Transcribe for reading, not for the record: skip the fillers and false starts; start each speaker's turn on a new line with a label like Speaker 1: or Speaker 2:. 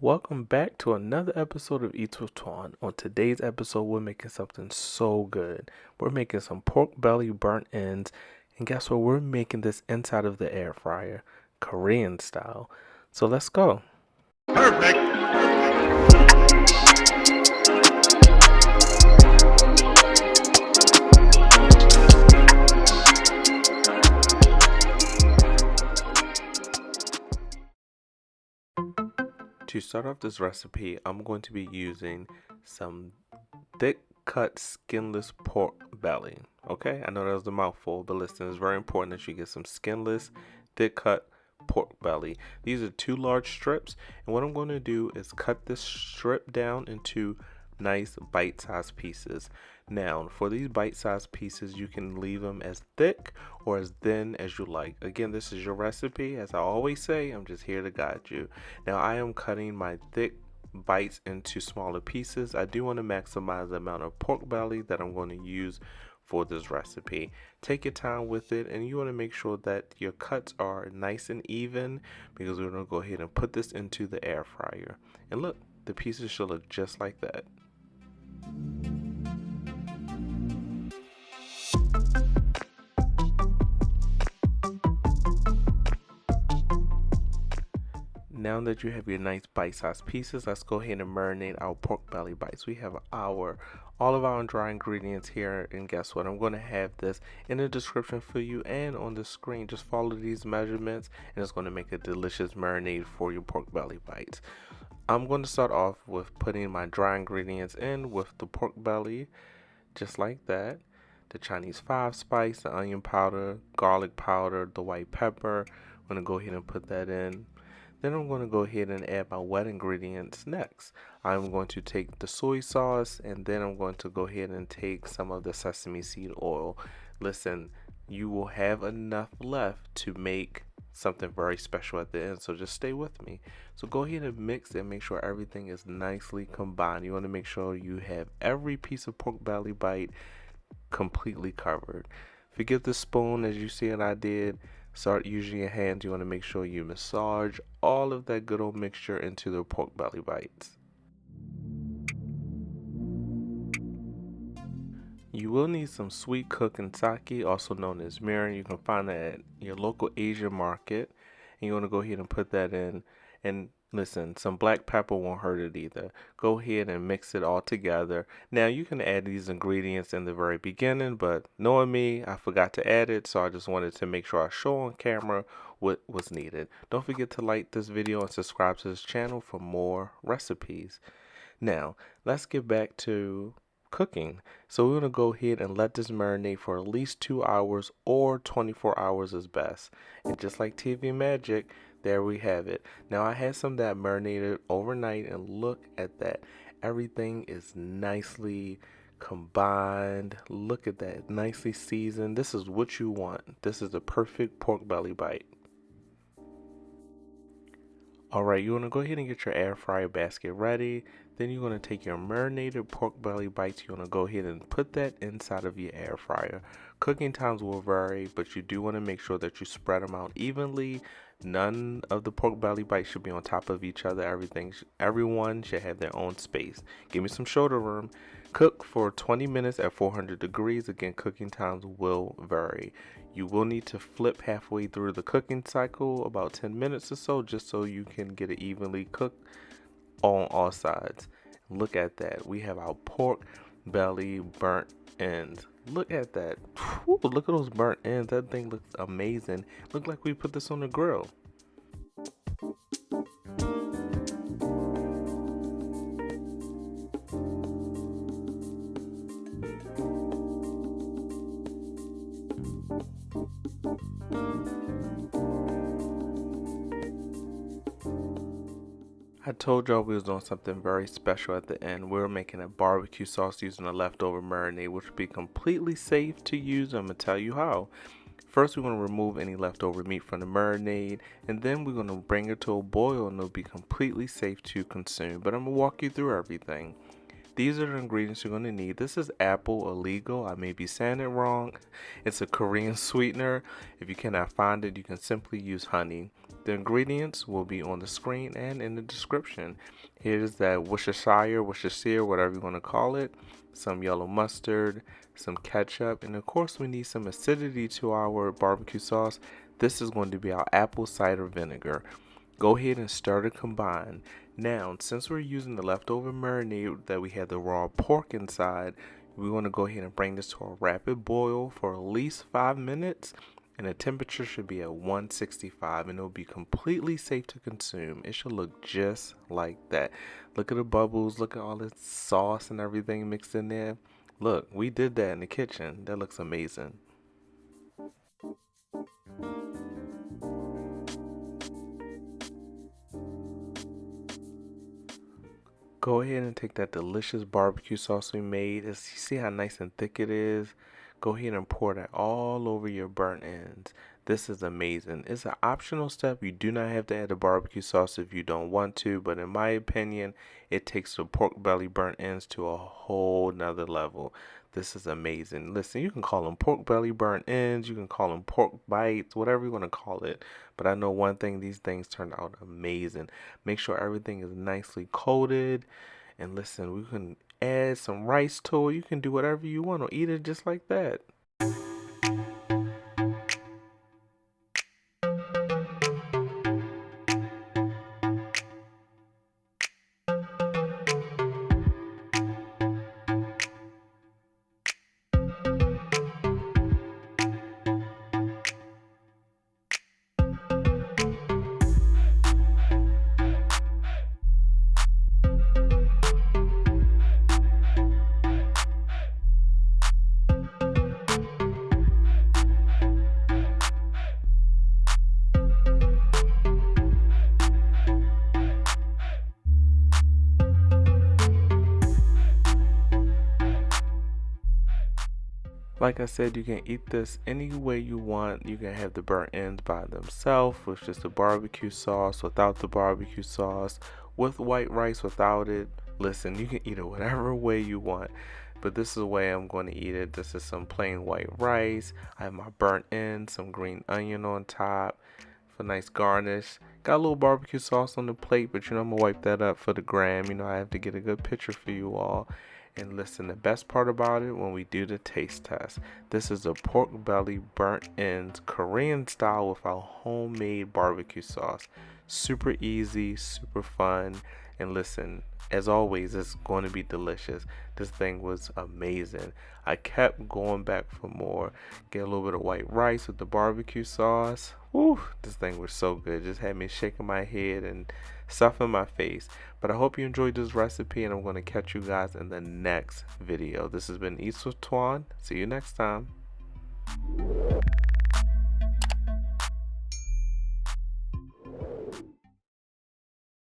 Speaker 1: Welcome back to another episode of Eats with Twan. On today's episode, we're making something so good. We're making some pork belly burnt ends, and guess what? We're making this inside of the air fryer, Korean style. So let's go. To start off this recipe, I'm going to be using some thick cut skinless pork belly. Okay, I know that was a mouthful, but listen, it's very important that you get some skinless, thick cut pork belly. These are 2 large strips, and what I'm going to do is cut this strip down into nice bite-sized pieces. Now, for these bite-sized pieces, you can leave them as thick or as thin as you like. Again, this is your recipe. As I always say, I'm just here to guide you. Now, I am cutting my thick bites into smaller pieces. I do want to maximize the amount of pork belly that I'm going to use for this recipe. Take your time with it, and you want to make sure that your cuts are nice and even, because we're going to go ahead and put this into the air fryer. And look, the pieces should look just like that. Now that you have your nice bite-sized pieces, let's go ahead and marinate our pork belly bites. We have all of our dry ingredients here, and guess what? I'm going to have this in the description for you and on the screen. Just follow these measurements, and it's going to make a delicious marinade for your pork belly bites. I'm going to start off with putting my dry ingredients in with the pork belly, just like that. The Chinese 5-spice, the onion powder, garlic powder, the white pepper. I'm going to go ahead and put that in. Then I'm going to go ahead and add my wet ingredients next. I'm going to take the soy sauce, and then I'm going to go ahead and take some of the sesame seed oil. Listen, you will have enough left to make something very special at the end, so just stay with me. So go ahead and mix and make sure everything is nicely combined. You want to make sure you have every piece of pork belly bite completely covered. Forget the spoon, as you see it I did. Start using your hands. You want to make sure you massage all of that good old mixture into the pork belly bites. You will need some sweet cooking sake, also known as mirin. You can find that at your local Asian market. And you want to go ahead and put that in. And listen, some black pepper won't hurt it either. Go ahead and mix it all together. Now, you can add these ingredients in the very beginning, but knowing me, I forgot to add it, so I just wanted to make sure I show on camera what was needed. Don't forget to like this video and subscribe to this channel for more recipes. Now, let's get back to cooking. So we're going to go ahead and let this marinate for at least 2 hours, or 24 hours is best. And just like TV magic, there we have it. Now I had some that marinated overnight, and look at that. Everything is nicely combined. Look at that, nicely seasoned. This is what you want. This is the perfect pork belly bite. Alright, you want to go ahead and get your air fryer basket ready. Then you're going to take your marinated pork belly bites. You want to go ahead and put that inside of your air fryer. Cooking times will vary, but you do want to make sure that you spread them out evenly. None of the pork belly bites should be on top of each other. Everyone should have their own space. Give me some shoulder room. Cook for 20 minutes at 400 degrees. Again, cooking times will vary. You will need to flip halfway through the cooking cycle, about 10 minutes or so, just so you can get it evenly cooked on all sides. Look at that. We have our pork belly burnt ends. Look at that. Whew, look at those burnt ends. That thing looks amazing. Look like we put this on the grill. I told y'all we was doing something very special at the end. We were making a barbecue sauce using a leftover marinade, which would be completely safe to use. I'm going to tell you how. First, we're going to remove any leftover meat from the marinade, and then we're going to bring it to a boil, and it'll be completely safe to consume. But I'm going to walk you through everything. These are the ingredients you're going to need. This is apple Oligo. I may be saying it wrong. It's a Korean sweetener. If you cannot find it, you can simply use honey. The ingredients will be on the screen and in the description. Here's that Worcestershire, whatever you want to call it, some yellow mustard, some ketchup, and of course we need some acidity to our barbecue sauce. This is going to be our apple cider vinegar. Go ahead and stir to combine. Now, since we're using the leftover marinade that we had the raw pork inside, we want to go ahead and bring this to a rapid boil for at least 5 minutes. And the temperature should be at 165, and it'll be completely safe to consume. It should look just like that. Look at the bubbles, look at all the sauce and everything mixed in there. Look, we did that in the kitchen. That looks amazing. Go ahead and take that delicious barbecue sauce we made. You see how nice and thick it is? Go ahead and pour that all over your burnt ends. This is amazing. It's an optional step. You do not have to add the barbecue sauce if you don't want to, but in my opinion, it takes the pork belly burnt ends to a whole nother level. This is amazing. Listen, you can call them pork belly burnt ends, you can call them pork bites, whatever you want to call it. But I know one thing, these things turned out amazing. Make sure everything is nicely coated. And listen, we can add some rice to it. You can do whatever you want or eat it just like that. Like I said, you can eat this any way you want. You can have the burnt ends by themselves, with just the barbecue sauce, without the barbecue sauce, with white rice, without it. Listen, you can eat it whatever way you want. But this is the way I'm going to eat it. This is some plain white rice. I have my burnt ends, some green onion on top for nice garnish. Got a little barbecue sauce on the plate, but I'm going to wipe that up for the gram. I have to get a good picture for you all. And listen, the best part about it, when we do the taste test, this is a pork belly burnt ends Korean style with our homemade barbecue sauce. Super easy, super fun. And listen, as always, it's going to be delicious. This thing was amazing. I kept going back for more. Get a little bit of white rice with the barbecue sauce. Woo, this thing was so good. Just had me shaking my head and stuff in my face. But I hope you enjoyed this recipe, and I'm going to catch you guys in the next video. This has been Eats with Twan. See you next time.